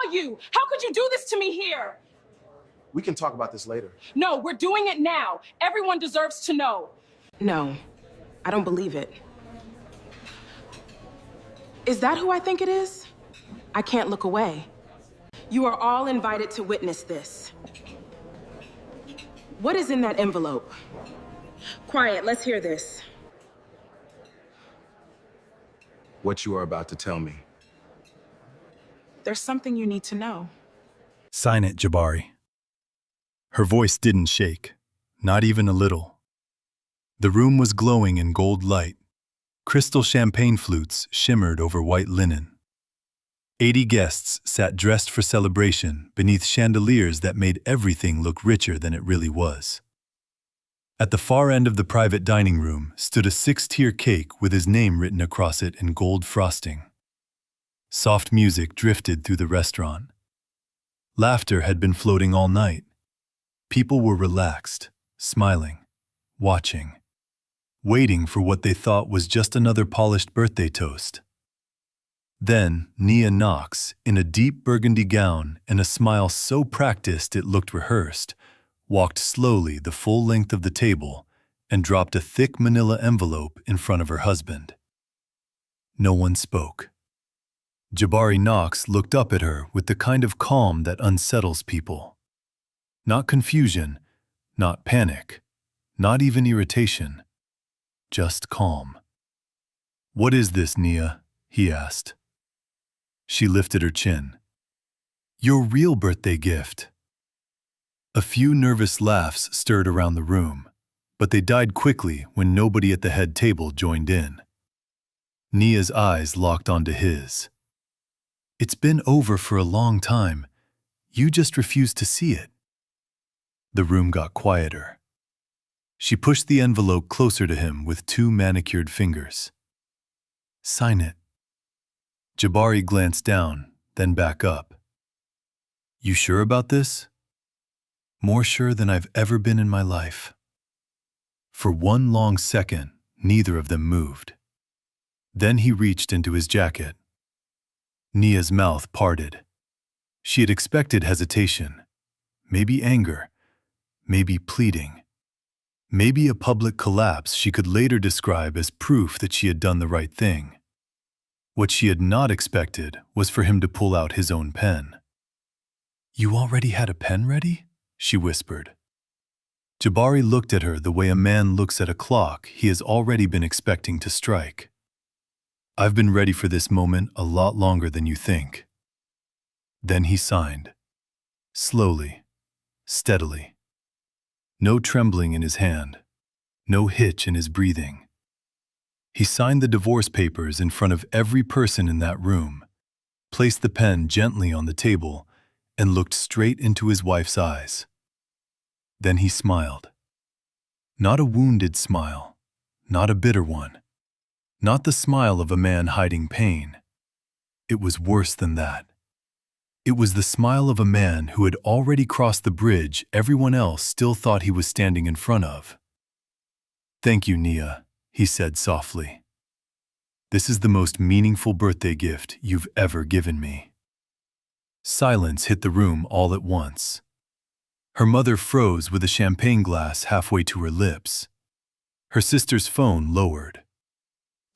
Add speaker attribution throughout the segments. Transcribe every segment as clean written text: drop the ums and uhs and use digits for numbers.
Speaker 1: are you? How could you do this to me here?
Speaker 2: We can talk about this later.
Speaker 1: No, we're doing it now. Everyone deserves to know. No, I don't believe it. Is that who I think it is? I can't look away. You are all invited to witness this. What is in that envelope? Quiet, let's hear this.
Speaker 2: What you are about to tell me.
Speaker 1: There's something you need to know.
Speaker 3: Sign it, Jabari. Her voice didn't shake, not even a little. The room was glowing in gold light. Crystal champagne flutes shimmered over white linen. 80 guests sat dressed for celebration beneath chandeliers that made everything look richer than it really was. At the far end of the private dining room stood a 6-tier cake with his name written across it in gold frosting. Soft music drifted through the restaurant. Laughter had been floating all night. People were relaxed, smiling, watching, waiting for what they thought was just another polished birthday toast. Then, Nia Knox, in a deep burgundy gown and a smile so practiced it looked rehearsed, walked slowly the full length of the table and dropped a thick manila envelope in front of her husband. No one spoke. Jabari Knox looked up at her with the kind of calm that unsettles people. Not confusion, not panic, not even irritation, just calm. "What is this, Nia?" he asked. She lifted her chin. "Your real birthday gift." A few nervous laughs stirred around the room, but they died quickly when nobody at the head table joined in. Nia's eyes locked onto his. "It's been over for a long time. You just refused to see it." The room got quieter. She pushed the envelope closer to him with 2 manicured fingers. "Sign it." Jabari glanced down, then back up. "You sure about this?" "More sure than I've ever been in my life." For one long second, neither of them moved. Then he reached into his jacket. Nia's mouth parted. She had expected hesitation, maybe anger, maybe pleading, maybe a public collapse she could later describe as proof that she had done the right thing. What she had not expected was for him to pull out his own pen. "You already had a pen ready?" she whispered. Jabari looked at her the way a man looks at a clock he has already been expecting to strike. "I've been ready for this moment a lot longer than you think." Then he signed. Slowly, steadily. No trembling in his hand, no hitch in his breathing. He signed the divorce papers in front of every person in that room, placed the pen gently on the table, and looked straight into his wife's eyes. Then he smiled. Not a wounded smile, not a bitter one, not the smile of a man hiding pain. It was worse than that. It was the smile of a man who had already crossed the bridge everyone else still thought he was standing in front of. "Thank you, Nia," he said softly. "This is the most meaningful birthday gift you've ever given me." Silence hit the room all at once. Her mother froze with a champagne glass halfway to her lips. Her sister's phone lowered.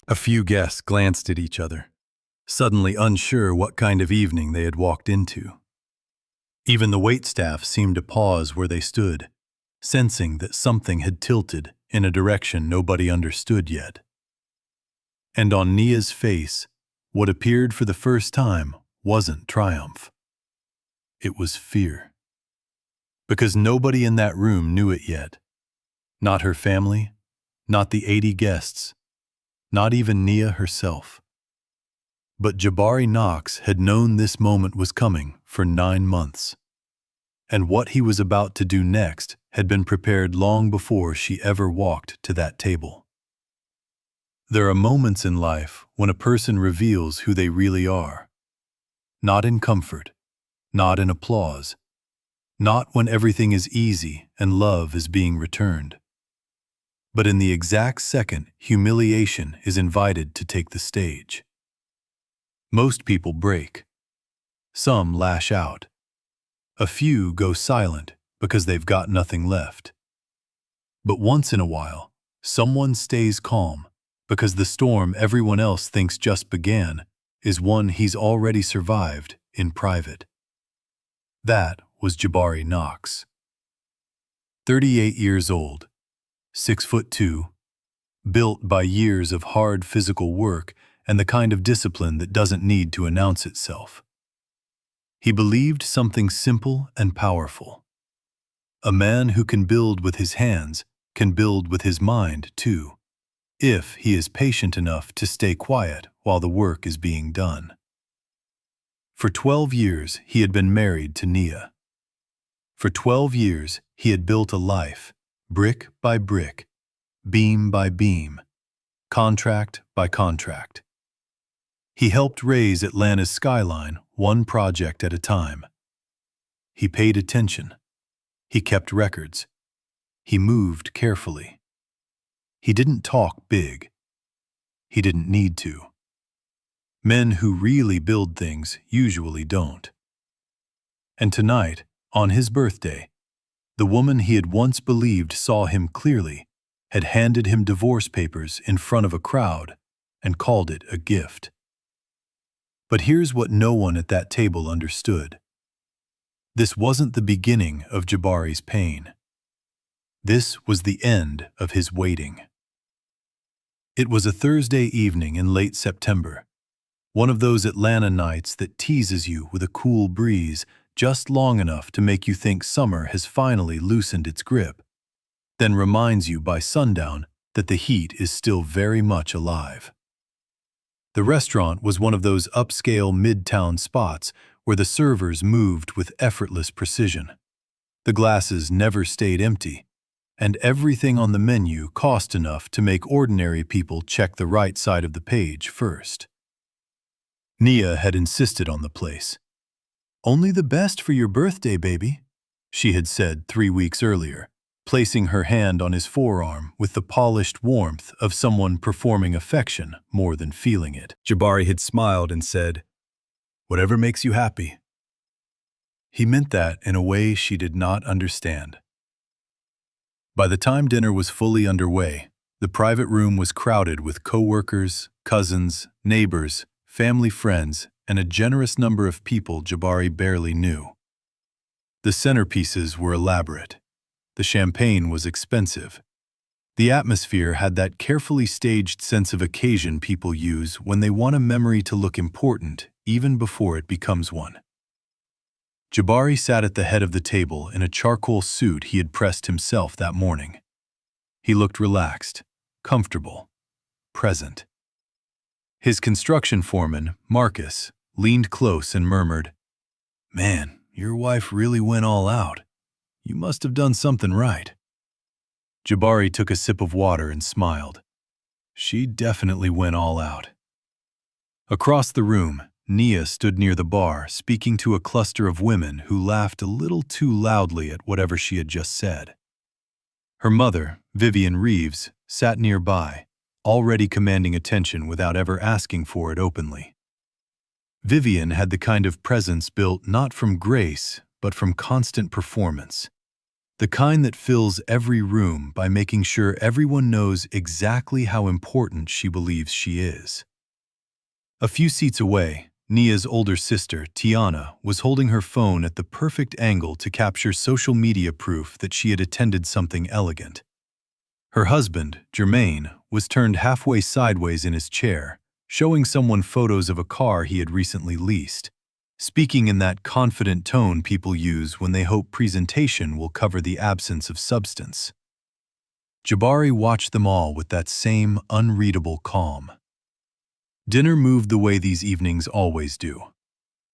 Speaker 3: A few guests glanced at each other, suddenly unsure what kind of evening they had walked into. Even the waitstaff seemed to pause where they stood, sensing that something had tilted in a direction nobody understood yet. And on Nia's face, what appeared for the first time wasn't triumph. It was fear. Because nobody in that room knew it yet. Not her family, not the 80 guests, not even Nia herself. But Jabari Knox had known this moment was coming for 9 months. And what he was about to do next had been prepared long before she ever walked to that table. There are moments in life when a person reveals who they really are. Not in comfort, not in applause, not when everything is easy and love is being returned. But in the exact second humiliation is invited to take the stage. Most people break. Some lash out. A few go silent because they've got nothing left. But once in a while, someone stays calm because the storm everyone else thinks just began is one he's already survived in private. That was Jabari Knox. 38 years old, 6'2", built by years of hard physical work and the kind of discipline that doesn't need to announce itself. He believed something simple and powerful. A man who can build with his hands can build with his mind too, if he is patient enough to stay quiet while the work is being done. For 12 years, he had been married to Nia. For 12 years, he had built a life, brick by brick, beam by beam, contract by contract. He helped raise Atlanta's skyline one project at a time. He paid attention. He kept records. He moved carefully. He didn't talk big. He didn't need to. Men who really build things usually don't. And tonight, on his birthday, the woman he had once believed saw him clearly had handed him divorce papers in front of a crowd and called it a gift. But here's what no one at that table understood. This wasn't the beginning of Jabari's pain. This was the end of his waiting. It was a Thursday evening in late September, one of those Atlanta nights that teases you with a cool breeze just long enough to make you think summer has finally loosened its grip, then reminds you by sundown that the heat is still very much alive. The restaurant was one of those upscale midtown spots where the servers moved with effortless precision. The glasses never stayed empty, and everything on the menu cost enough to make ordinary people check the right side of the page first. Nia had insisted on the place. "Only the best for your birthday, baby," she had said 3 weeks earlier, placing her hand on his forearm with the polished warmth of someone performing affection more than feeling it. Jabari had smiled and said, "Whatever makes you happy." He meant that in a way she did not understand. By the time dinner was fully underway, the private room was crowded with coworkers, cousins, neighbors, family friends, and a generous number of people Jabari barely knew. The centerpieces were elaborate. The champagne was expensive. The atmosphere had that carefully staged sense of occasion people use when they want a memory to look important, even before it becomes one. Jabari sat at the head of the table in a charcoal suit he had pressed himself that morning. He looked relaxed, comfortable, present. His construction foreman, Marcus, leaned close and murmured, "Man, your wife really went all out. You must have done something right." Jabari took a sip of water and smiled. She definitely went all out. Across the room, Nia stood near the bar speaking to a cluster of women who laughed a little too loudly at whatever she had just said. Her mother, Vivian Reeves, sat nearby, already commanding attention without ever asking for it openly. Vivian had the kind of presence built not from grace, but from constant performance. The kind that fills every room by making sure everyone knows exactly how important she believes she is. A few seats away, Nia's older sister, Tiana, was holding her phone at the perfect angle to capture social media proof that she had attended something elegant. Her husband, Jermaine, was turned halfway sideways in his chair, showing someone photos of a car he had recently leased, speaking in that confident tone people use when they hope presentation will cover the absence of substance. Jabari watched them all with that same unreadable calm. Dinner moved the way these evenings always do.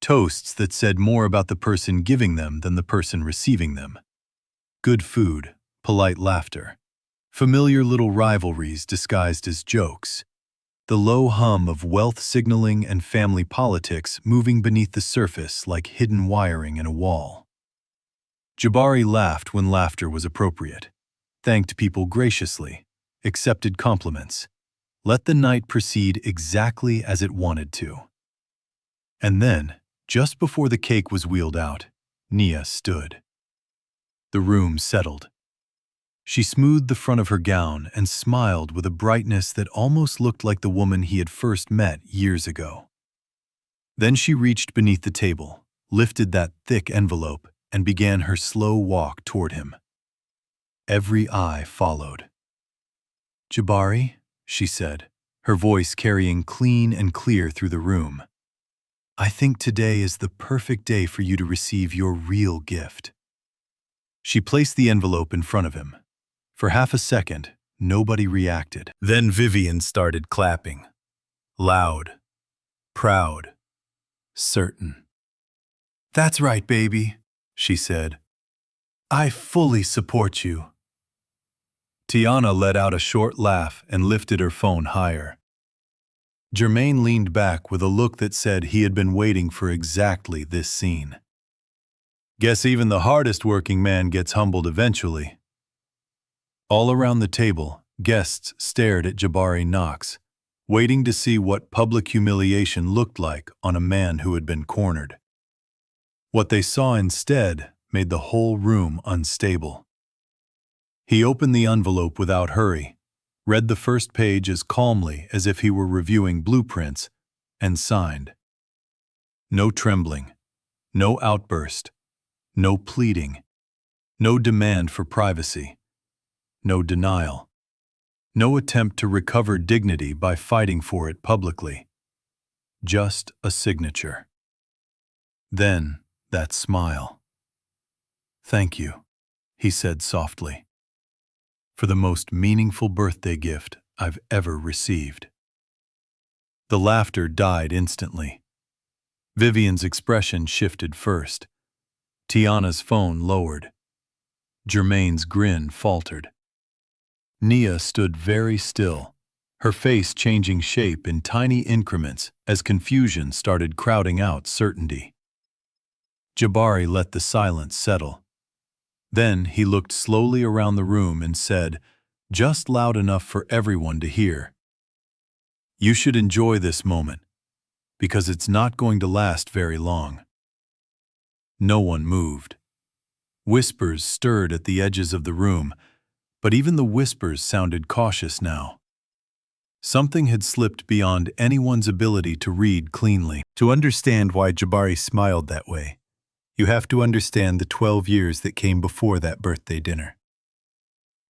Speaker 3: Toasts that said more about the person giving them than the person receiving them. Good food, polite laughter, familiar little rivalries disguised as jokes. The low hum of wealth signaling and family politics moving beneath the surface like hidden wiring in a wall. Jabari laughed when laughter was appropriate, thanked people graciously, accepted compliments, let the night proceed exactly as it wanted to. And then, Just before the cake was wheeled out, Nia stood. The room settled. She smoothed the front of her gown and smiled with a brightness that almost looked like the woman he had first met years ago. Then she reached beneath the table, lifted that thick envelope, and began her slow walk toward him. Every eye followed. "Jabari," she said, her voice carrying clean and clear through the room, "I think today is the perfect day for you to receive your real gift." She placed the envelope in front of him. For half a second, nobody reacted. Then Vivian started clapping. Loud, proud, certain. "That's right, baby," she said. "I fully support you." Tiana let out a short laugh and lifted her phone higher. Jermaine leaned back with a look that said he had been waiting for exactly this scene. "Guess even the hardest working man gets humbled eventually." All around the table, guests stared at Jabari Knox, waiting to see what public humiliation looked like on a man who had been cornered. What they saw instead made the whole room unstable. He opened the envelope without hurry, read the first page as calmly as if he were reviewing blueprints, and signed. No trembling, no outburst, no pleading, no demand for privacy, no denial, no attempt to recover dignity by fighting for it publicly. Just a signature. Then that smile. "Thank you," he said softly, "for the most meaningful birthday gift I've ever received." The laughter died instantly. Vivian's expression shifted first. Tiana's phone lowered. Jermaine's grin faltered. Nia stood very still, her face changing shape in tiny increments as confusion started crowding out certainty. Jabari let the silence settle. Then he looked slowly around the room and said, just loud enough for everyone to hear, "You should enjoy this moment, because it's not going to last very long." No one moved. Whispers stirred at the edges of the room, but even the whispers sounded cautious now. Something had slipped beyond anyone's ability to read cleanly. To understand why Jabari smiled that way, you have to understand the 12 years that came before that birthday dinner.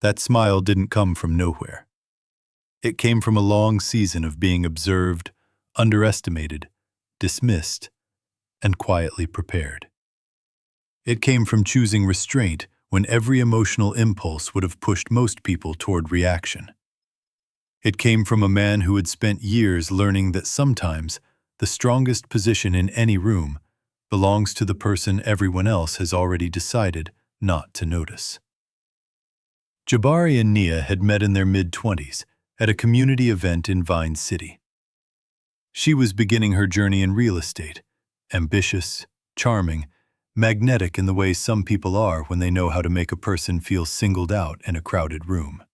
Speaker 3: That smile didn't come from nowhere. It came from a long season of being observed, underestimated, dismissed, and quietly prepared. It came from choosing restraint when every emotional impulse would have pushed most people toward reaction. It came from a man who had spent years learning that sometimes the strongest position in any room belongs to the person everyone else has already decided not to notice. Jabari and Nia had met in their mid-20s at a community event in Vine City. She was beginning her journey in real estate, ambitious, charming, magnetic in the way some people are when they know how to make a person feel singled out in a crowded room.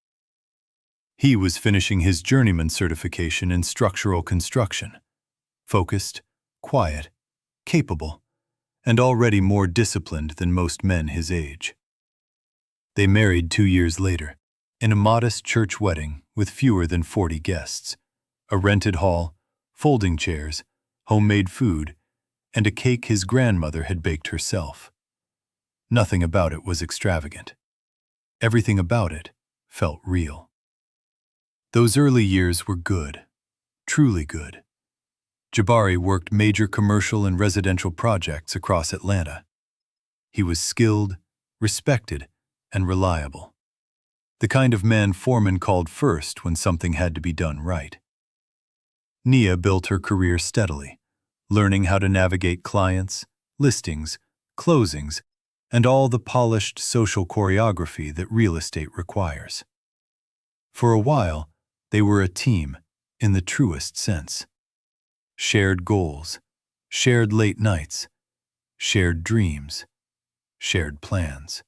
Speaker 3: He was finishing his journeyman certification in structural construction, focused, quiet, capable, and already more disciplined than most men his age. They married 2 years later, in a modest church wedding with fewer than 40 guests, a rented hall, folding chairs, homemade food, and a cake his grandmother had baked herself. Nothing about it was extravagant. Everything about it felt real. Those early years were good, truly good. Jabari worked major commercial and residential projects across Atlanta. He was skilled, respected, and reliable. The kind of man foremen called first when something had to be done right. Nia built her career steadily, learning how to navigate clients, listings, closings, and all the polished social choreography that real estate requires. For a while, they were a team in the truest sense. Shared goals, shared late nights, shared dreams, shared plans.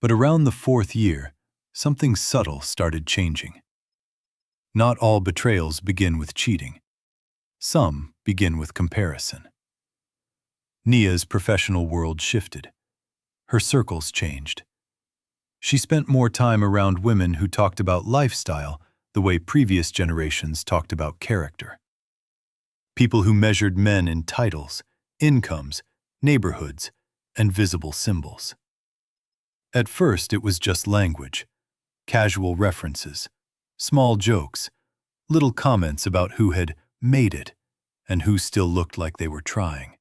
Speaker 3: But around the 4th year, something subtle started changing. Not all betrayals begin with cheating. Some begin with comparison. Nia's professional world shifted. Her circles changed. She spent more time around women who talked about lifestyle the way previous generations talked about character. People who measured men in titles, incomes, neighborhoods, and visible symbols. At first, it was just language, casual references, small jokes, little comments about who had made it and who still looked like they were trying.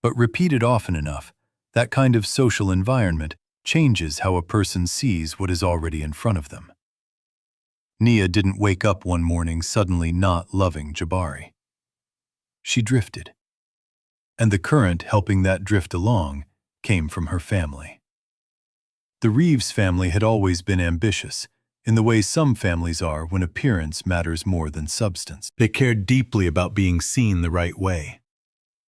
Speaker 3: But repeated often enough, that kind of social environment changes how a person sees what is already in front of them. Nia didn't wake up one morning suddenly not loving Jabari. She drifted. And the current helping that drift along came from her family. The Reeves family had always been ambitious, in the way some families are when appearance matters more than substance. They cared deeply about being seen the right way,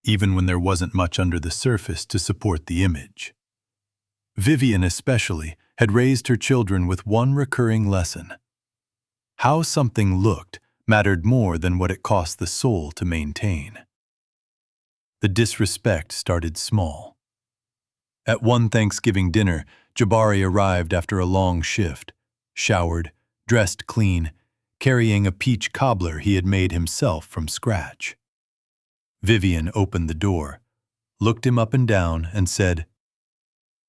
Speaker 3: even when there wasn't much under the surface to support the image. Vivian especially had raised her children with one recurring lesson. How something looked mattered more than what it cost the soul to maintain. The disrespect started small. At one Thanksgiving dinner, Jabari arrived after a long shift, showered, dressed clean, carrying a peach cobbler he had made himself from scratch. Vivian opened the door, looked him up and down, and said,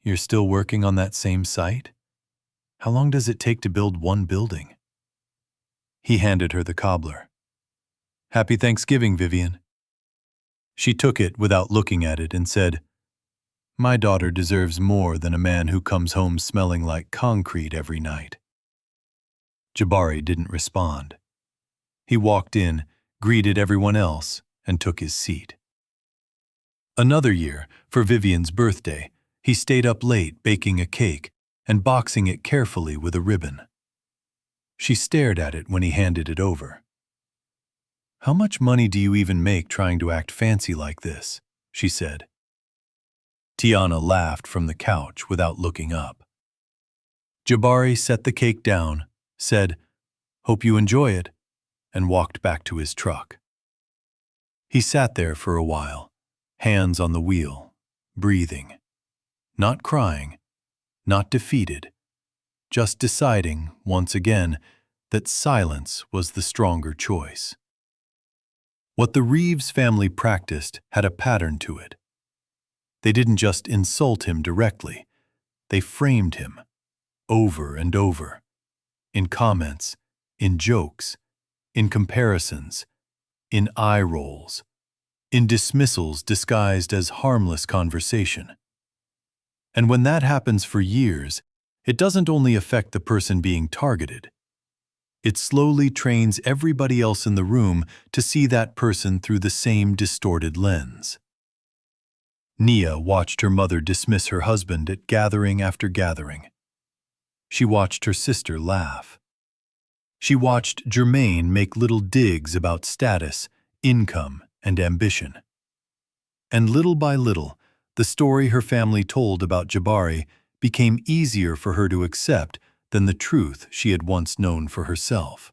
Speaker 3: "You're still working on that same site? How long does it take to build one building?" He handed her the cobbler. "Happy Thanksgiving, Vivian." She took it without looking at it and said, "My daughter deserves more than a man who comes home smelling like concrete every night." Jabari didn't respond. He walked in, greeted everyone else, and took his seat. Another year, for Vivian's birthday, he stayed up late baking a cake and boxing it carefully with a ribbon. She stared at it when he handed it over. "How much money do you even make trying to act fancy like this?" she said. Tiana laughed from the couch without looking up. Jabari set the cake down, said, "Hope you enjoy it," and walked back to his truck. He sat there for a while, hands on the wheel, breathing, not crying, not defeated, just deciding, once again, that silence was the stronger choice. What the Reeves family practiced had a pattern to it. They didn't just insult him directly, they framed him, over and over, in comments, in jokes, in comparisons, in eye rolls, in dismissals disguised as harmless conversation. And when that happens for years, it doesn't only affect the person being targeted. It slowly trains everybody else in the room to see that person through the same distorted lens. Nia watched her mother dismiss her husband at gathering after gathering. She watched her sister laugh. She watched Jermaine make little digs about status, income, and ambition. And little by little, the story her family told about Jabari became easier for her to accept than the truth she had once known for herself.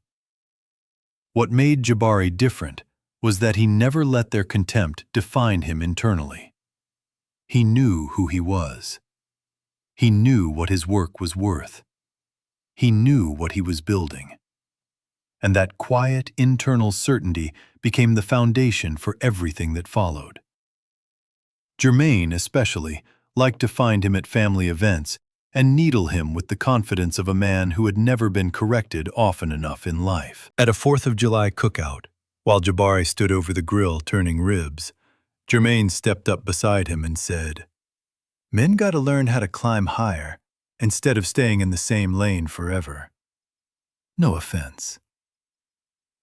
Speaker 3: What made Jabari different was that he never let their contempt define him internally. He knew who he was. He knew what his work was worth. He knew what he was building. And that quiet internal certainty became the foundation for everything that followed. Jermaine, especially, liked to find him at family events and needle him with the confidence of a man who had never been corrected often enough in life. At a 4th of July cookout, while Jabari stood over the grill turning ribs, Jermaine stepped up beside him and said, "Men gotta learn how to climb higher instead of staying in the same lane forever." No offense.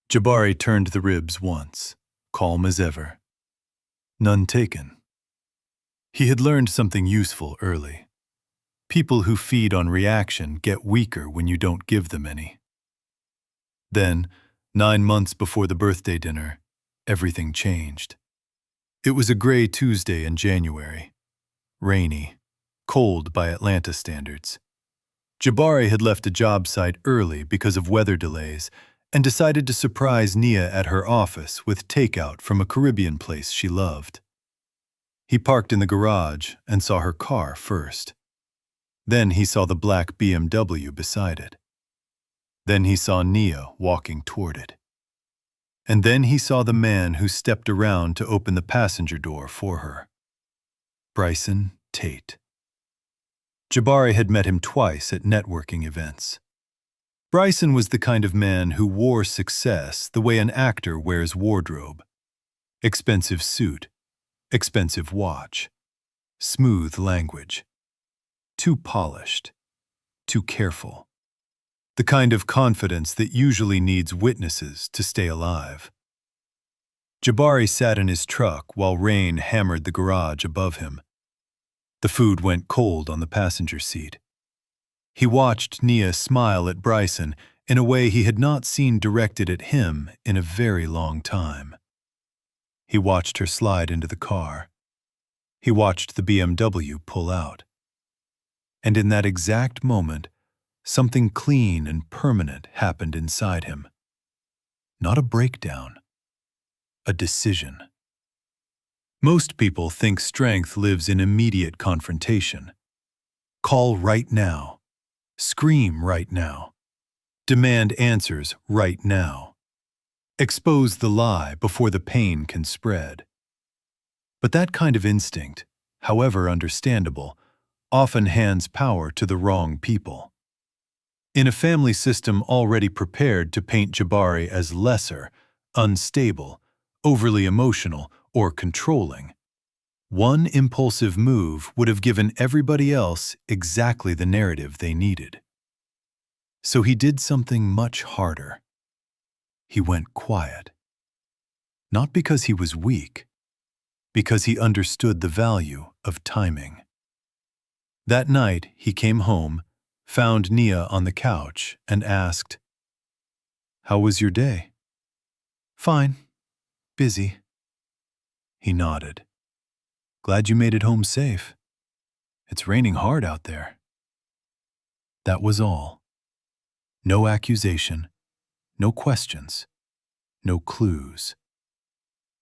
Speaker 3: Jabari turned the ribs once, calm as ever. None taken. He had learned something useful early. People who feed on reaction get weaker when you don't give them any. Then, 9 months before the birthday dinner, everything changed. It was a gray Tuesday in January. Rainy, cold by Atlanta standards. Jabari had left a job site early because of weather delays and decided to surprise Nia at her office with takeout from a Caribbean place she loved. He parked in the garage and saw her car first. Then he saw the black BMW beside it. Then he saw Nia walking toward it. And then he saw the man who stepped around to open the passenger door for her. Bryson Tate. Jabari had met him twice at networking events. Bryson was the kind of man who wore success the way an actor wears wardrobe. Expensive suit, expensive watch, smooth language. Too polished, too careful. The kind of confidence that usually needs witnesses to stay alive. Jabari sat in his truck while rain hammered the garage above him. The food went cold on the passenger seat. He watched Nia smile at Bryson in a way he had not seen directed at him in a very long time. He watched her slide into the car. He watched the BMW pull out. And in that exact moment, something clean and permanent happened inside him. Not a breakdown, a decision. Most people think strength lives in immediate confrontation. Call right now. Scream right now. Demand answers right now. Expose the lie before the pain can spread. But that kind of instinct, however understandable, often hands power to the wrong people. In a family system already prepared to paint Jabari as lesser, unstable, overly emotional, or controlling, one impulsive move would have given everybody else exactly the narrative they needed. So he did something much harder. He went quiet. Not because he was weak, because he understood the value of timing. That night, he came home, found Nia on the couch, and asked, "How was your day?" "Fine. Busy." He nodded. "Glad you made it home safe. It's raining hard out there." That was all. No accusation, no questions, no clues.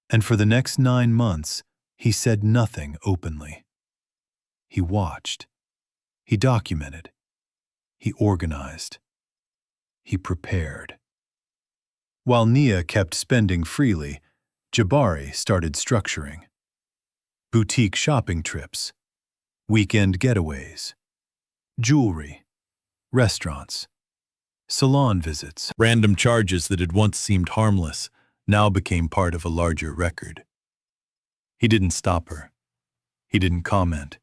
Speaker 3: And for the next 9 months, he said nothing openly. He watched. He documented. He organized. He prepared. While Nia kept spending freely, Jabari started structuring. Boutique shopping trips, weekend getaways, jewelry, restaurants, salon visits. Random charges that had once seemed harmless now became part of a larger record. He didn't stop her. He didn't comment.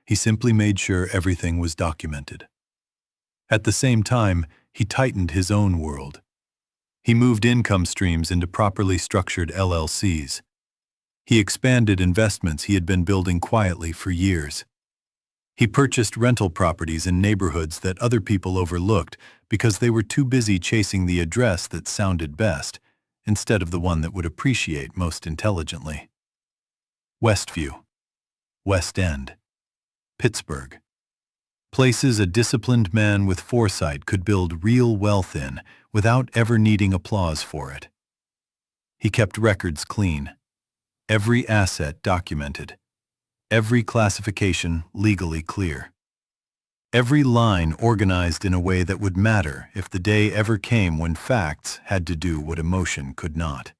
Speaker 3: He simply made sure everything was documented. At the same time, he tightened his own world. He moved income streams into properly structured LLCs. He expanded investments he had been building quietly for years. He purchased rental properties in neighborhoods that other people overlooked because they were too busy chasing the address that sounded best, instead of the one that would appreciate most intelligently. Westview, West End, Pittsburgh. Places a disciplined man with foresight could build real wealth in without ever needing applause for it. He kept records clean, every asset documented, every classification legally clear, every line organized in a way that would matter if the day ever came when facts had to do what emotion could not.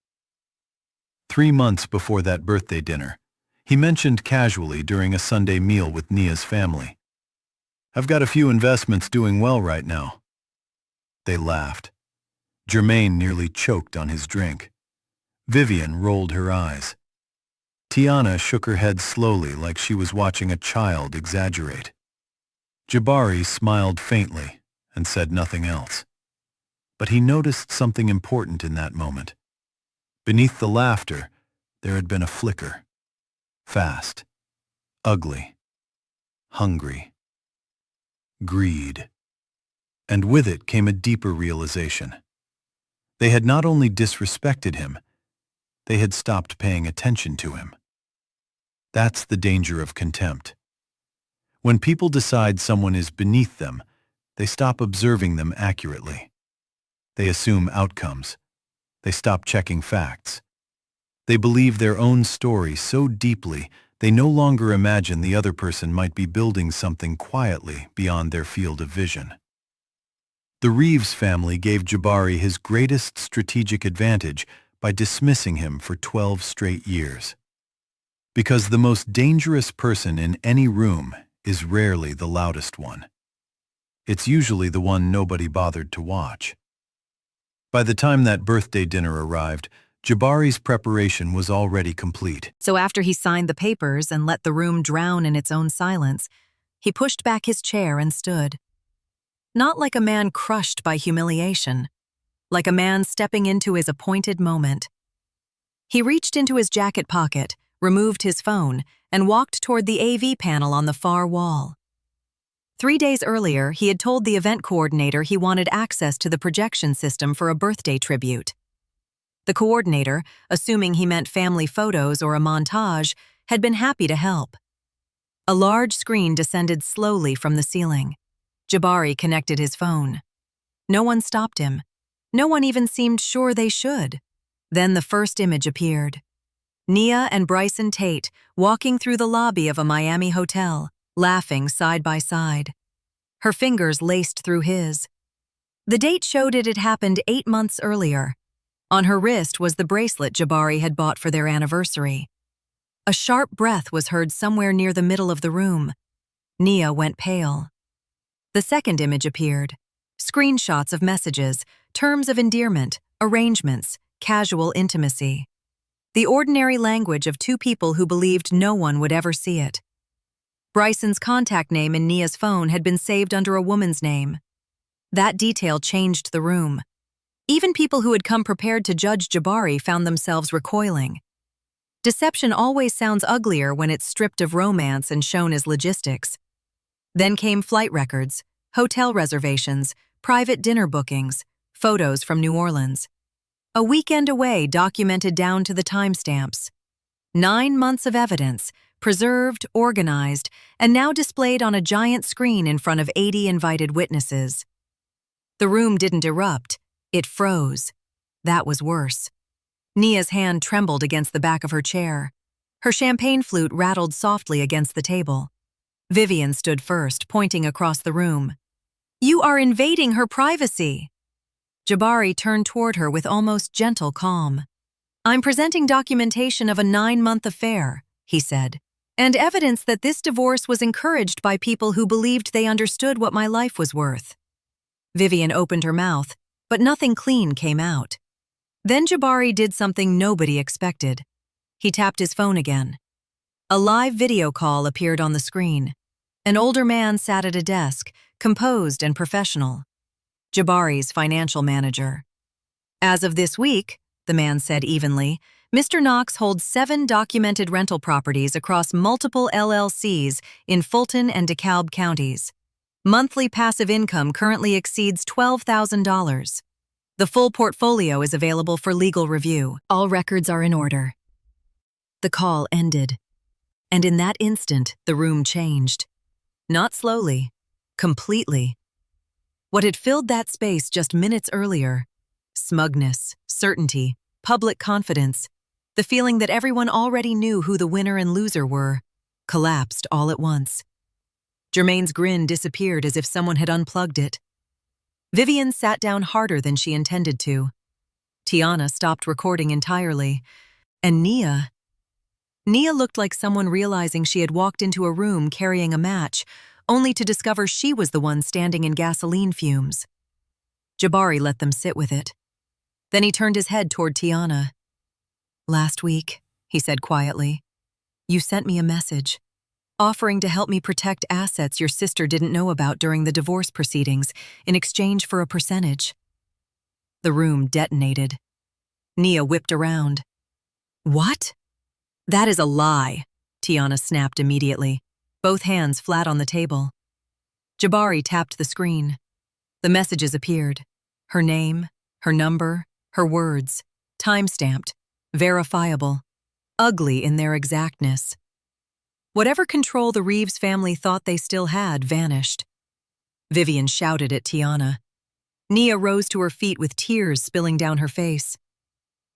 Speaker 3: 3 months before that birthday dinner, he mentioned casually during a Sunday meal with Nia's family, "I've got a few investments doing well right now." They laughed. Jermaine nearly choked on his drink. Vivian rolled her eyes. Tiana shook her head slowly like she was watching a child exaggerate. Jabari smiled faintly and said nothing else. But he noticed something important in that moment. Beneath the laughter, there had been a flicker. Fast, ugly, hungry. Greed. And with it came a deeper realization. They had not only disrespected him, they had stopped paying attention to him. That's the danger of contempt. When people decide someone is beneath them, they stop observing them accurately. They assume outcomes. They stop checking facts. They believe their own story so deeply They no longer imagine the other person might be building something quietly beyond their field of vision. The Reeves family gave Jabari his greatest strategic advantage by dismissing him for 12 straight years. Because the most dangerous person in any room is rarely the loudest one. It's usually the one nobody bothered to watch. By the time that birthday dinner arrived, Jabari's preparation was already complete.
Speaker 4: So after he signed the papers and let the room drown in its own silence, he pushed back his chair and stood. Not like a man crushed by humiliation, like a man stepping into his appointed moment. He reached into his jacket pocket, removed his phone, and walked toward the AV panel on the far wall. 3 days earlier, he had told the event coordinator he wanted access to the projection system for a birthday tribute. The coordinator, assuming he meant family photos or a montage, had been happy to help. A large screen descended slowly from the ceiling. Jabari connected his phone. No one stopped him. No one even seemed sure they should. Then the first image appeared. Nia and Bryson Tate walking through the lobby of a Miami hotel, laughing side by side. Her fingers laced through his. The date showed it had happened 8 months earlier. On her wrist was the bracelet Jabari had bought for their anniversary. A sharp breath was heard somewhere near the middle of the room. Nia went pale. The second image appeared. Screenshots of messages, terms of endearment, arrangements, casual intimacy. The ordinary language of two people who believed no one would ever see it. Bryson's contact name in Nia's phone had been saved under a woman's name. That detail changed the room. Even people who had come prepared to judge Jabari found themselves recoiling. Deception always sounds uglier when it's stripped of romance and shown as logistics. Then came flight records, hotel reservations, private dinner bookings, photos from New Orleans. A weekend away documented down to the timestamps. 9 months of evidence, preserved, organized, and now displayed on a giant screen in front of 80 invited witnesses. The room didn't erupt, it froze. That was worse. Nia's hand trembled against the back of her chair. Her champagne flute rattled softly against the table. Vivian stood first, pointing across the room. "You are invading her privacy." Jabari turned toward her with almost gentle calm. "I'm presenting documentation of a 9-month affair," he said, "and evidence that this divorce was encouraged by people who believed they understood what my life was worth." Vivian opened her mouth, but nothing clean came out. Then Jabari did something nobody expected. He tapped his phone again. A live video call appeared on the screen. An older man sat at a desk, composed and professional. Jabari's financial manager. "As of this week," the man said evenly, "Mr. Knox holds 7 documented rental properties across multiple LLCs in Fulton and DeKalb counties. Monthly passive income currently exceeds $12,000. The full portfolio is available for legal review. All records are in order." The call ended. And in that instant, the room changed. Not slowly, completely. What had filled that space just minutes earlier, smugness, certainty, public confidence, the feeling that everyone already knew who the winner and loser were, collapsed all at once. Jermaine's grin disappeared as if someone had unplugged it. Vivian sat down harder than she intended to. Tiana stopped recording entirely. And Nia looked like someone realizing she had walked into a room carrying a match, only to discover she was the one standing in gasoline fumes. Jabari let them sit with it. Then he turned his head toward Tiana. "Last week," he said quietly, "you sent me a message, offering to help me protect assets your sister didn't know about during the divorce proceedings in exchange for a percentage." The room detonated. Nia whipped around. "What?" "That is a lie," Tiana snapped immediately, both hands flat on the table. Jabari tapped the screen. The messages appeared. Her name, her number, her words, time-stamped, verifiable, ugly in their exactness. Whatever control the Reeves family thought they still had vanished. Vivian shouted at Tiana. Nia rose to her feet with tears spilling down her face.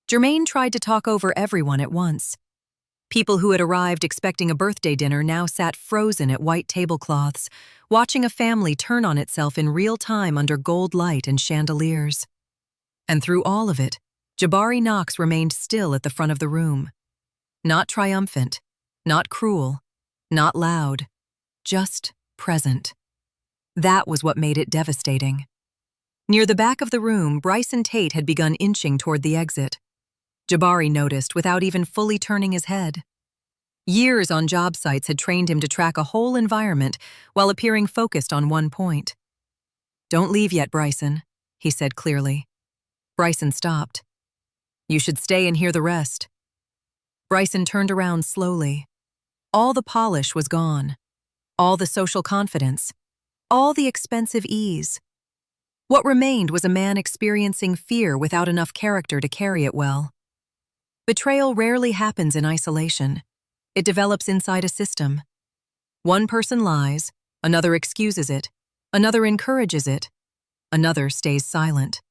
Speaker 4: Jermaine tried to talk over everyone at once. People who had arrived expecting a birthday dinner now sat frozen at white tablecloths, watching a family turn on itself in real time under gold light and chandeliers. And through all of it, Jabari Knox remained still at the front of the room. Not triumphant, not cruel, not loud, just present. That was what made it devastating. Near the back of the room, Bryson Tate had begun inching toward the exit. Jabari noticed without even fully turning his head. Years on job sites had trained him to track a whole environment while appearing focused on one point. "Don't leave yet, Bryson," he said clearly. Bryson stopped. "You should stay and hear the rest." Bryson turned around slowly. All the polish was gone. All the social confidence. All the expensive ease. What remained was a man experiencing fear without enough character to carry it well. Betrayal rarely happens in isolation. It develops inside a system. One person lies, another excuses it, another encourages it, another stays silent.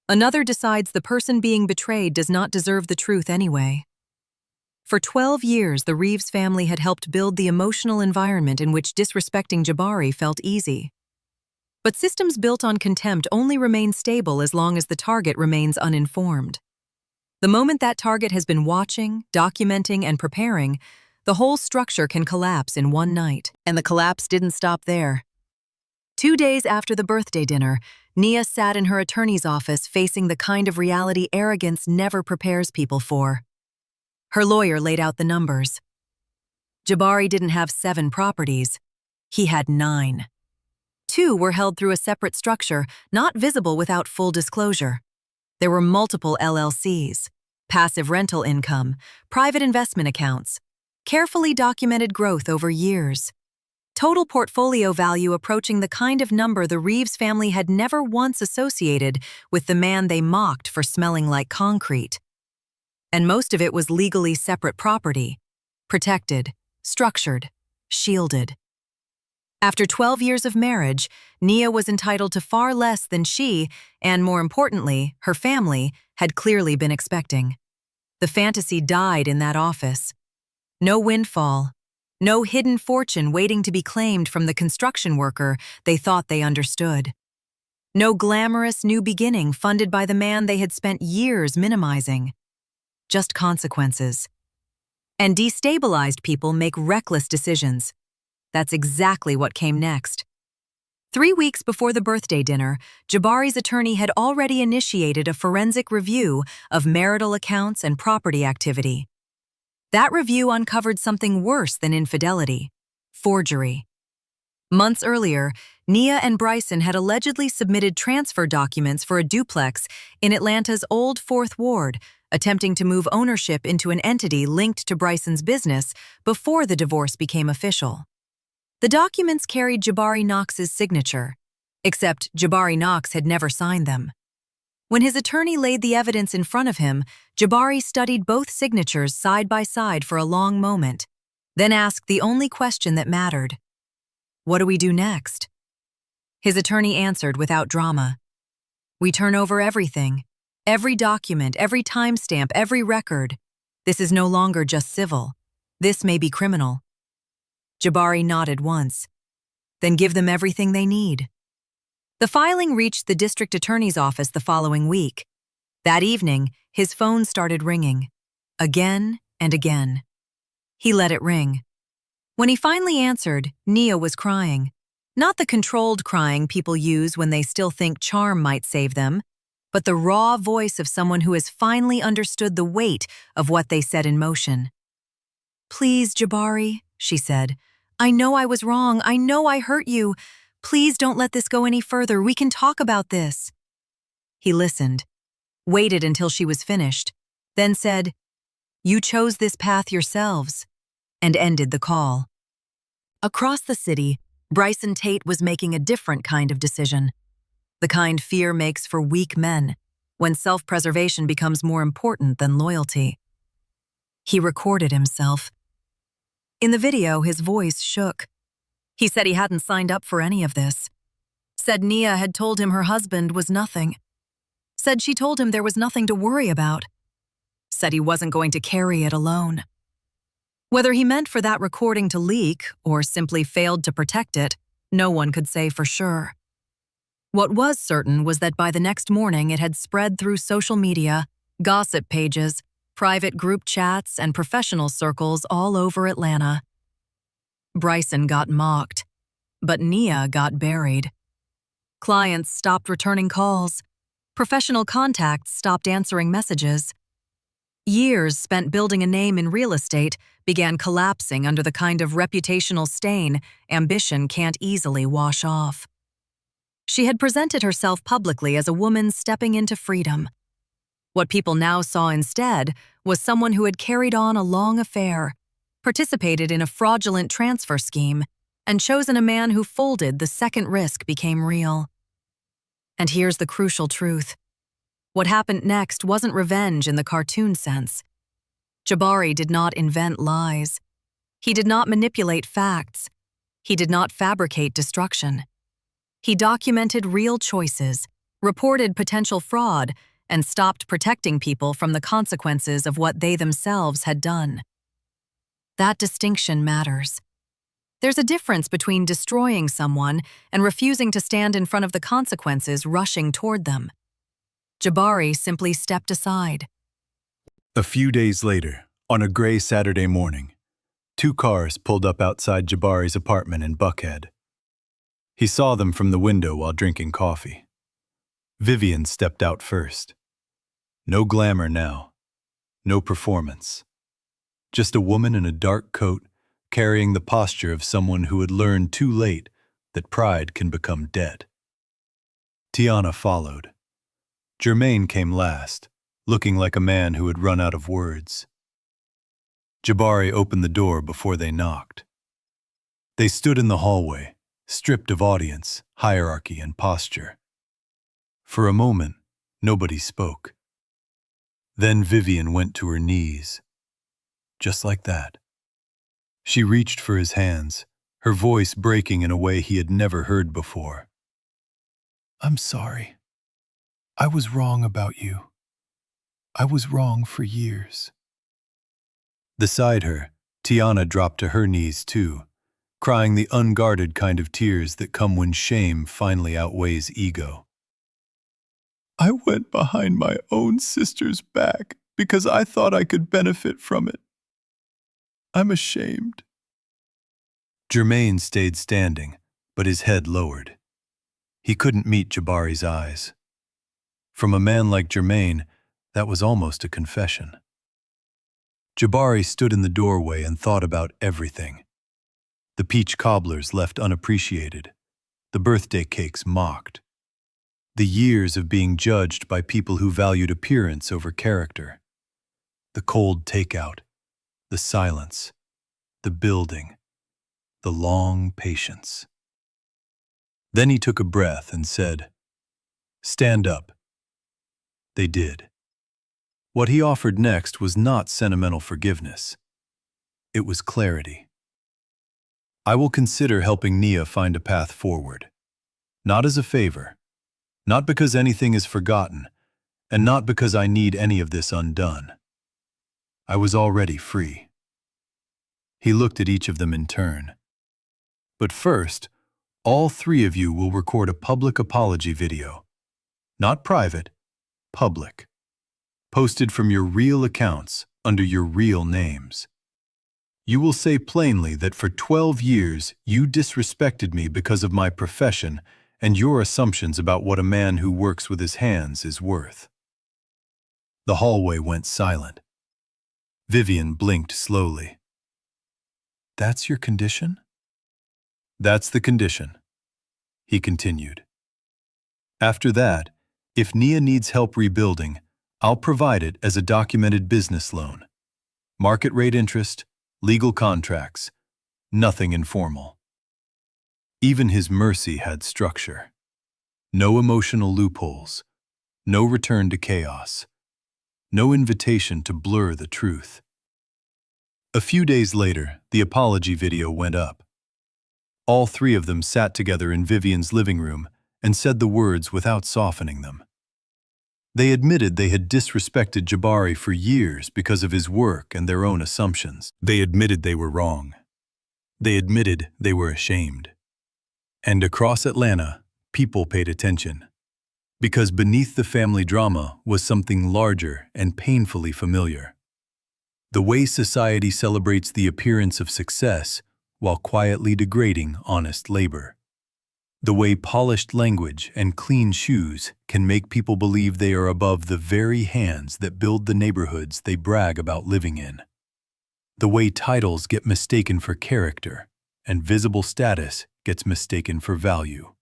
Speaker 4: Another decides the person being betrayed does not deserve the truth anyway. For 12 years, the Reeves family had helped build the emotional environment in which disrespecting Jabari felt easy. But systems built on contempt only remain stable as long as the target remains uninformed. The moment that target has been watching, documenting, and preparing, the whole structure can collapse in one night. And the collapse didn't stop there. 2 days after the birthday dinner, Nia sat in her attorney's office facing the kind of reality arrogance never prepares people for. Her lawyer laid out the numbers. Jabari didn't have 7 properties. He had 9. 2 were held through a separate structure, not visible without full disclosure. There were multiple LLCs, passive rental income, private investment accounts, carefully documented growth over years. Total portfolio value approaching the kind of number the Reeves family had never once associated with the man they mocked for smelling like concrete. And most of it was legally separate property, protected, structured, shielded. After 12 years of marriage, Nia was entitled to far less than she, and more importantly, her family, had clearly been expecting. The fantasy died in that office. No windfall, no hidden fortune waiting to be claimed from the construction worker they thought they understood. No glamorous new beginning funded by the man they had spent years minimizing. Just consequences. And destabilized people make reckless decisions. That's exactly what came next. 3 weeks before the birthday dinner, Jabari's attorney had already initiated a forensic review of marital accounts and property activity. That review uncovered something worse than infidelity: forgery. Months earlier, Nia and Bryson had allegedly submitted transfer documents for a duplex in Atlanta's Old Fourth Ward, attempting to move ownership into an entity linked to Bryson's business before the divorce became official. The documents carried Jabari Knox's signature, except Jabari Knox had never signed them. When his attorney laid the evidence in front of him, Jabari studied both signatures side by side for a long moment, then asked the only question that mattered: "What do we do next?" His attorney answered without drama: "We turn over everything, every document, every timestamp, every record. This is no longer just civil. This may be criminal." Jabari nodded once. "Then give them everything they need." The filing reached the district attorney's office the following week. That evening, his phone started ringing. Again and again. He let it ring. When he finally answered, Nia was crying. Not the controlled crying people use when they still think charm might save them, but the raw voice of someone who has finally understood the weight of what they set in motion. "Please, Jabari," she said. "I know I was wrong. I know I hurt you. Please don't let this go any further. We can talk about this." He listened, waited until she was finished, then said, "You chose this path yourselves," and ended the call. Across the city, Bryson Tate was making a different kind of decision. The kind fear makes for weak men, when self-preservation becomes more important than loyalty. He recorded himself. In the video, his voice shook. He said he hadn't signed up for any of this. Said Nia had told him her husband was nothing. Said she told him there was nothing to worry about. Said he wasn't going to carry it alone. Whether he meant for that recording to leak or simply failed to protect it, no one could say for sure. What was certain was that by the next morning it had spread through social media, gossip pages, private group chats, and professional circles all over Atlanta. Bryson got mocked, but Nia got buried. Clients stopped returning calls. Professional contacts stopped answering messages. Years spent building a name in real estate began collapsing under the kind of reputational stain ambition can't easily wash off. She had presented herself publicly as a woman stepping into freedom. What people now saw instead was someone who had carried on a long affair, participated in a fraudulent transfer scheme, and chosen a man who folded the second risk became real. And here's the crucial truth. What happened next wasn't revenge in the cartoon sense. Jabari did not invent lies. He did not manipulate facts. He did not fabricate destruction. He documented real choices, reported potential fraud, and stopped protecting people from the consequences of what they themselves had done. That distinction matters. There's a difference between destroying someone and refusing to stand in front of the consequences rushing toward them. Jabari simply stepped aside.
Speaker 3: A few days later, on a gray Saturday morning, 2 cars pulled up outside Jabari's apartment in Buckhead. He saw them from the window while drinking coffee. Vivian stepped out first. No glamour now. No performance. Just a woman in a dark coat carrying the posture of someone who had learned too late that pride can become dead. Tiana followed. Jermaine came last, looking like a man who had run out of words. Jabari opened the door before they knocked. They stood in the hallway, stripped of audience, hierarchy, and posture. For a moment, nobody spoke. Then Vivian went to her knees. Just like that. She reached for his hands, her voice breaking in a way he had never heard before. "I'm sorry. I was wrong about you. I was wrong for years." Beside her, Tiana dropped to her knees too, crying the unguarded kind of tears that come when shame finally outweighs ego. "I went behind my own sister's back because I thought I could benefit from it. I'm ashamed." Jermaine stayed standing, but his head lowered. He couldn't meet Jabari's eyes. From a man like Jermaine, that was almost a confession. Jabari stood in the doorway and thought about everything. The peach cobblers left unappreciated, the birthday cakes mocked, the years of being judged by people who valued appearance over character, the cold takeout, the silence, the building, the long patience. Then he took a breath and said, "Stand up." They did. What he offered next was not sentimental forgiveness. It was clarity. "I will consider helping Nia find a path forward. Not as a favor, not because anything is forgotten, and not because I need any of this undone. I was already free." He looked at each of them in turn. "But first, all 3 of you will record a public apology video. Not private, public. Posted from your real accounts under your real names. You will say plainly that for 12 years you disrespected me because of my profession and your assumptions about what a man who works with his hands is worth." The hallway went silent. Vivian blinked slowly. "That's your condition?" "That's the condition," he continued. "After that, if Nia needs help rebuilding, I'll provide it as a documented business loan. Market rate interest, legal contracts, nothing informal." Even his mercy had structure. No emotional loopholes, no return to chaos, no invitation to blur the truth. A few days later, the apology video went up. All 3 of them sat together in Vivian's living room and said the words without softening them. They admitted they had disrespected Jabari for years because of his work and their own assumptions. They admitted they were wrong. They admitted they were ashamed. And across Atlanta, people paid attention. Because beneath the family drama was something larger and painfully familiar. The way society celebrates the appearance of success while quietly degrading honest labor. The way polished language and clean shoes can make people believe they are above the very hands that build the neighborhoods they brag about living in. The way titles get mistaken for character and visible status gets mistaken for value.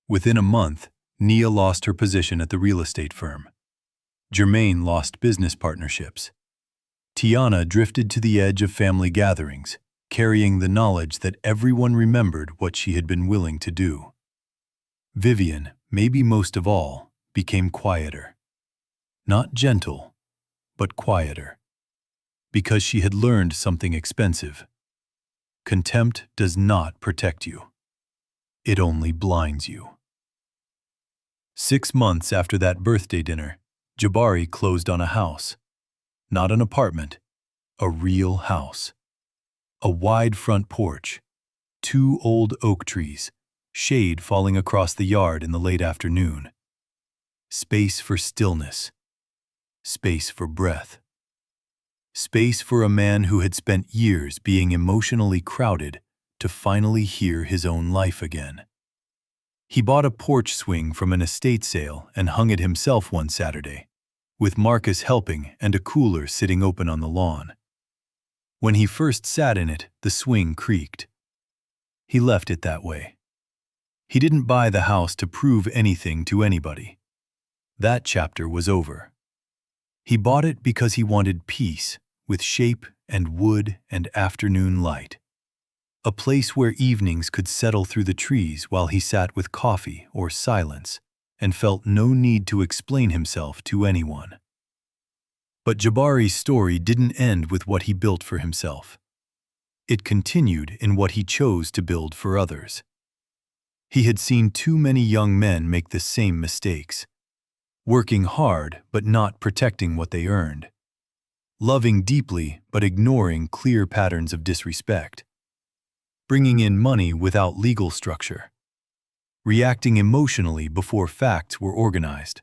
Speaker 3: Within a month, Nia lost her position at the real estate firm. Jermaine lost business partnerships. Tiana drifted to the edge of family gatherings, carrying the knowledge that everyone remembered what she had been willing to do. Vivian, maybe most of all, became quieter. Not gentle, but quieter. Because she had learned something expensive. Contempt does not protect you. It only blinds you. 6 months after that birthday dinner, Jabari closed on a house. Not an apartment, a real house. A wide front porch, 2 old oak trees, shade falling across the yard in the late afternoon. Space for stillness. Space for breath. Space for a man who had spent years being emotionally crowded to finally hear his own life again. He bought a porch swing from an estate sale and hung it himself one Saturday, with Marcus helping and a cooler sitting open on the lawn. When he first sat in it, the swing creaked. He left it that way. He didn't buy the house to prove anything to anybody. That chapter was over. He bought it because he wanted peace, with shape and wood and afternoon light. A place where evenings could settle through the trees while he sat with coffee or silence and felt no need to explain himself to anyone. But Jabari's story didn't end with what he built for himself. It continued in what he chose to build for others. He had seen too many young men make the same mistakes. Working hard but not protecting what they earned. Loving deeply but ignoring clear patterns of disrespect. Bringing in money without legal structure. Reacting emotionally before facts were organized.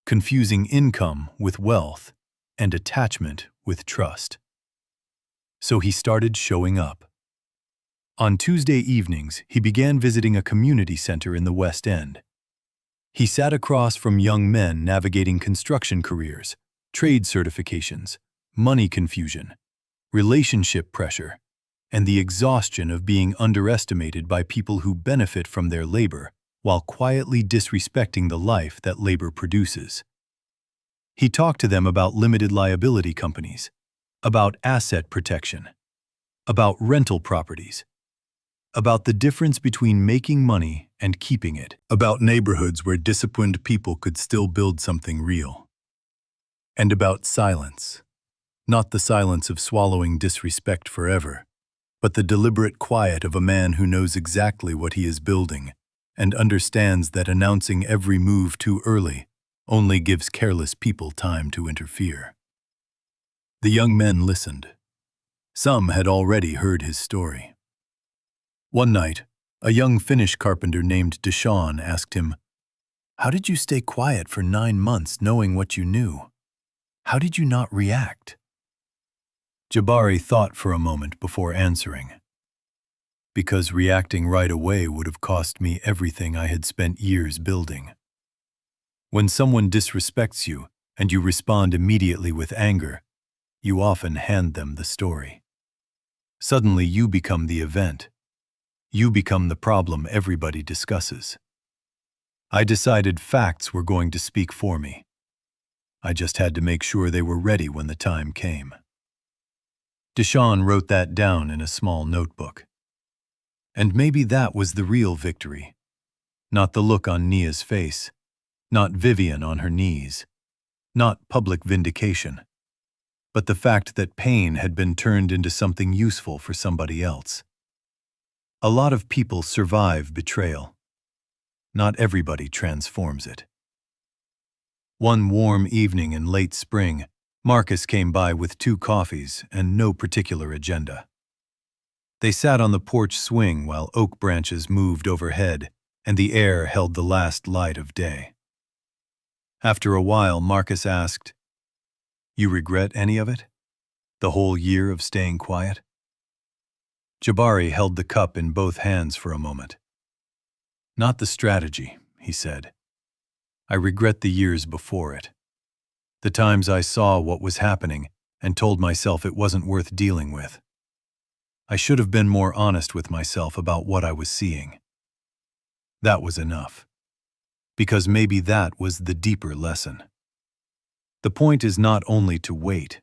Speaker 3: Confusing income with wealth. And attachment with trust. So he started showing up. On Tuesday evenings, he began visiting a community center in the West End. He sat across from young men navigating construction careers, trade certifications, money confusion, relationship pressure, and the exhaustion of being underestimated by people who benefit from their labor while quietly disrespecting the life that labor produces. He talked to them about limited liability companies, about asset protection, about rental properties, about the difference between making money and keeping it, about neighborhoods where disciplined people could still build something real, and about silence, not the silence of swallowing disrespect forever, but the deliberate quiet of a man who knows exactly what he is building and understands that announcing every move too early only gives careless people time to interfere. The young men listened. Some had already heard his story. One night, a young Finnish carpenter named Deshaun asked him, "How did you stay quiet for 9 months knowing what you knew? How did you not react?" Jabari thought for a moment before answering. Because reacting right away would have cost me everything I had spent years building. When someone disrespects you and you respond immediately with anger, you often hand them the story. Suddenly you become the event. You become the problem everybody discusses. I decided facts were going to speak for me. I just had to make sure they were ready when the time came. Deshaun wrote that down in a small notebook. And maybe that was the real victory. Not the look on Nia's face. Not Vivian on her knees, not public vindication, but the fact that pain had been turned into something useful for somebody else. A lot of people survive betrayal. Not everybody transforms it. One warm evening in late spring, Marcus came by with 2 coffees and no particular agenda. They sat on the porch swing while oak branches moved overhead and the air held the last light of day. After a while, Marcus asked, "You regret any of it? The whole year of staying quiet?" Jabari held the cup in both hands for a moment. "Not the strategy," he said. "I regret the years before it. The times I saw what was happening and told myself it wasn't worth dealing with. I should have been more honest with myself about what I was seeing. That was enough. Because maybe that was the deeper lesson. The point is not only to wait.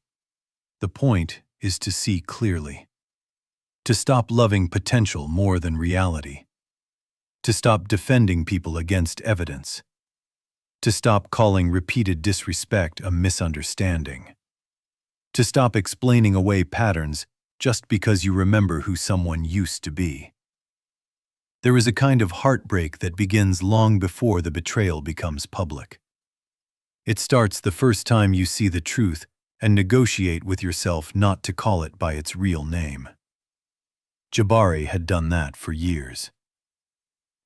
Speaker 3: The point is to see clearly. To stop loving potential more than reality. To stop defending people against evidence. To stop calling repeated disrespect a misunderstanding. To stop explaining away patterns just because you remember who someone used to be. There is a kind of heartbreak that begins long before the betrayal becomes public. It starts the first time you see the truth and negotiate with yourself not to call it by its real name. Jabari had done that for years.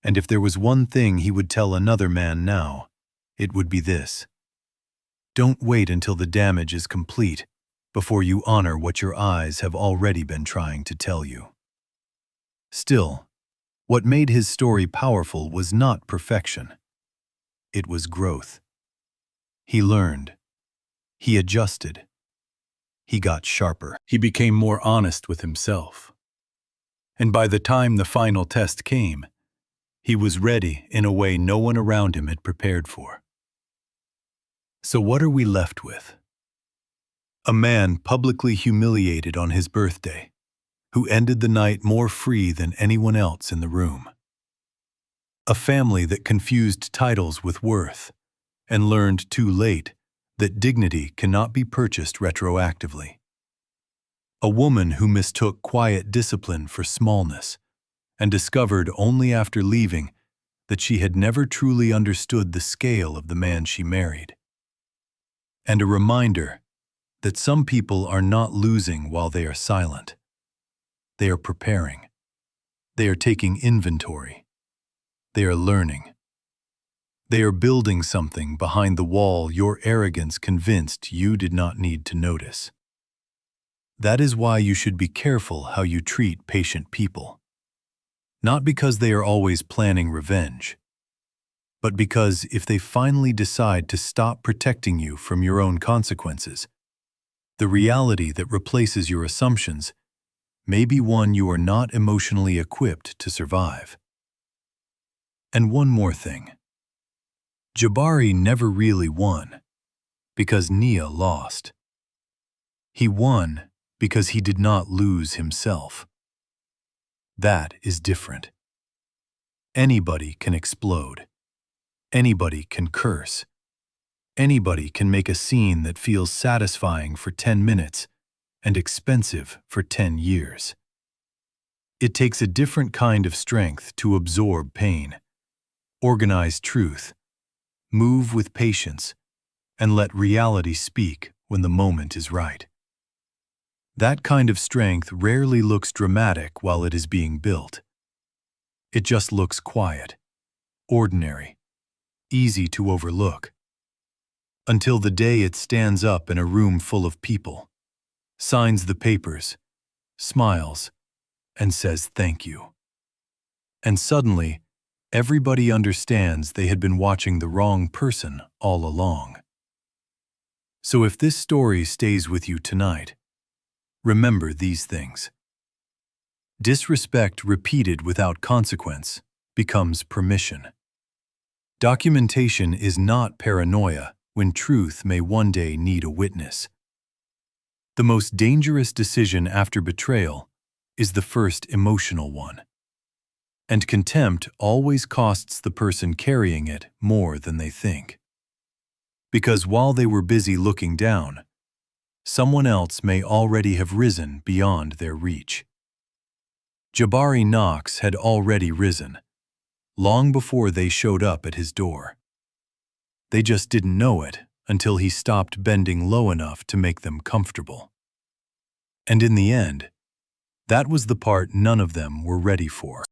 Speaker 3: And if there was one thing he would tell another man now, it would be this: don't wait until the damage is complete before you honor what your eyes have already been trying to tell you. Still, what made his story powerful was not perfection. It was growth. He learned. He adjusted. He got sharper. He became more honest with himself. And by the time the final test came, he was ready in a way no one around him had prepared for. So what are we left with? A man publicly humiliated on his birthday, who ended the night more free than anyone else in the room. A family that confused titles with worth and learned too late that dignity cannot be purchased retroactively. A woman who mistook quiet discipline for smallness and discovered only after leaving that she had never truly understood the scale of the man she married. And a reminder that some people are not losing while they are silent. They are preparing. They are taking inventory. They are learning. They are building something behind the wall your arrogance convinced you did not need to notice. That is why you should be careful how you treat patient people. Not because they are always planning revenge, but because if they finally decide to stop protecting you from your own consequences, the reality that replaces your assumptions may be one you are not emotionally equipped to survive. And one more thing. Jabari never really won because Nia lost. He won because he did not lose himself. That is different. Anybody can explode. Anybody can curse. Anybody can make a scene that feels satisfying for 10 minutes and expensive for 10 years. It takes a different kind of strength to absorb pain, organize truth, move with patience, and let reality speak when the moment is right. That kind of strength rarely looks dramatic while it is being built. It just looks quiet, ordinary, easy to overlook. Until the day it stands up in a room full of people, signs the papers, smiles, and says thank you. And suddenly, everybody understands they had been watching the wrong person all along. So if this story stays with you tonight, remember these things. Disrespect repeated without consequence becomes permission. Documentation is not paranoia when truth may one day need a witness. The most dangerous decision after betrayal is the first emotional one. And contempt always costs the person carrying it more than they think. Because while they were busy looking down, someone else may already have risen beyond their reach. Jabari Knox had already risen, long before they showed up at his door. They just didn't know it until he stopped bending low enough to make them comfortable. And in the end, that was the part none of them were ready for.